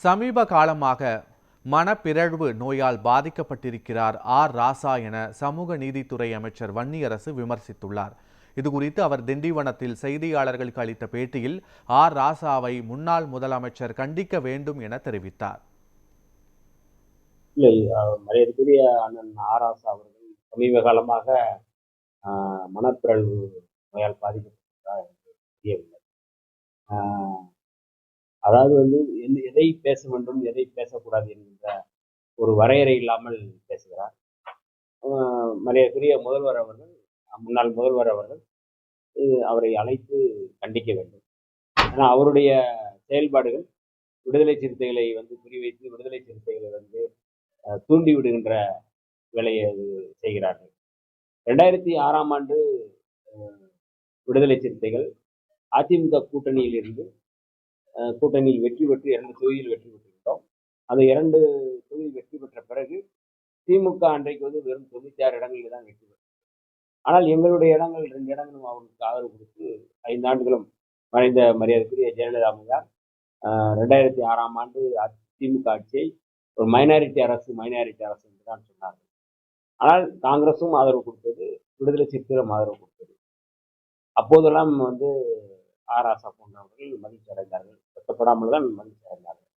சமீப காலமாக மனப்பிறழ்வு நோயால் பாதிக்கப்பட்டிருக்கிறார் ராசா என சமூக நீதித்துறை அமைச்சர் வன்னியரசு விமர்சித்துள்ளார். இதுகுறித்து அவர் திண்டிவனத்தில் செய்தியாளர்களுக்கு அளித்த பேட்டியில் ராசாவை முன்னாள் முதலமைச்சர் கண்டிக்க வேண்டும் என தெரிவித்தார். மரியாதைக்குரிய அண்ணன் ராசா அவர்கள் சமீப காலமாக மனப்பிறழ்வு நோயால் பாதிக்கப்பட்டிருக்கிறார் என்று தெரியவில்லை. அதாவது எதை பேச வேண்டும் எதை பேசக்கூடாது என்கின்ற ஒரு வரையறை இல்லாமல் பேசுகிறார். மரியாதைக்குரிய முதல்வர் அவர்கள், முன்னாள் முதல்வர் அவர்கள் அவரை அழைத்து கண்டிக்க வேண்டும். ஏன்னா அவருடைய செயல்பாடுகள் விடுதலை சிறுத்தைகளை குறிவைத்து விடுதலை சிறுத்தைகளை தூண்டி விடுகின்ற வேலையை செய்கிறார்கள். 2006ஆம் ஆண்டு விடுதலை சிறுத்தைகள் அதிமுக கூட்டணியில் வெற்றி பெற்று 2 தொகுதியில் வெற்றி பெற்றுவிட்டோம். அந்த 2 தொகுதியில் வெற்றி பெற்ற பிறகு திமுக அன்றைக்கு வெறும் 96 இடங்களில் தான் வெற்றி பெற்றது. ஆனால் எங்களுடைய இடங்கள் 2 இடங்களும் அவர்களுக்கு ஆதரவு கொடுத்து 5 ஆண்டுகளும் மறைந்த மரியாதைக்குரிய ஜெயலலிதா அம்மையார் 2006ஆம் ஆண்டு திமுக ஆட்சியை ஒரு மைனாரிட்டி அரசு என்று தான் சொன்னார்கள். ஆனால் காங்கிரசும் ஆதரவு கொடுத்தது, விடுதலை சிறுத்தைகளும் ஆதரவு கொடுத்தது. அப்போதெல்லாம் ராசா போன்றவர்கள் மகிழ்ச்சி அடைந்தார்கள், வெட்டப்படாமல் தான் மகிழ்ச்சி அடைந்தார்கள்.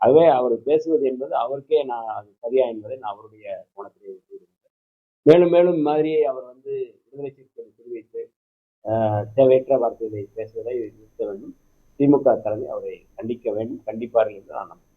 ஆகவே அவர் பேசுவது என்பது அவருக்கே அது சரியா என்பதை நான் அவருடைய கோணத்திலே கூறுகிறேன். மேலும் மேலும் மாதிரியே அவர் விடுதலை சிறுத்தைகளை குறிவைத்து தேவையற்ற வார்த்தைகளை பேசுவதை நிறுத்த வேண்டும். திமுக தலைமை அவரை கண்டிக்க வேண்டும், கண்டிப்பார்கள் என்று நான் நம்புகிறேன்.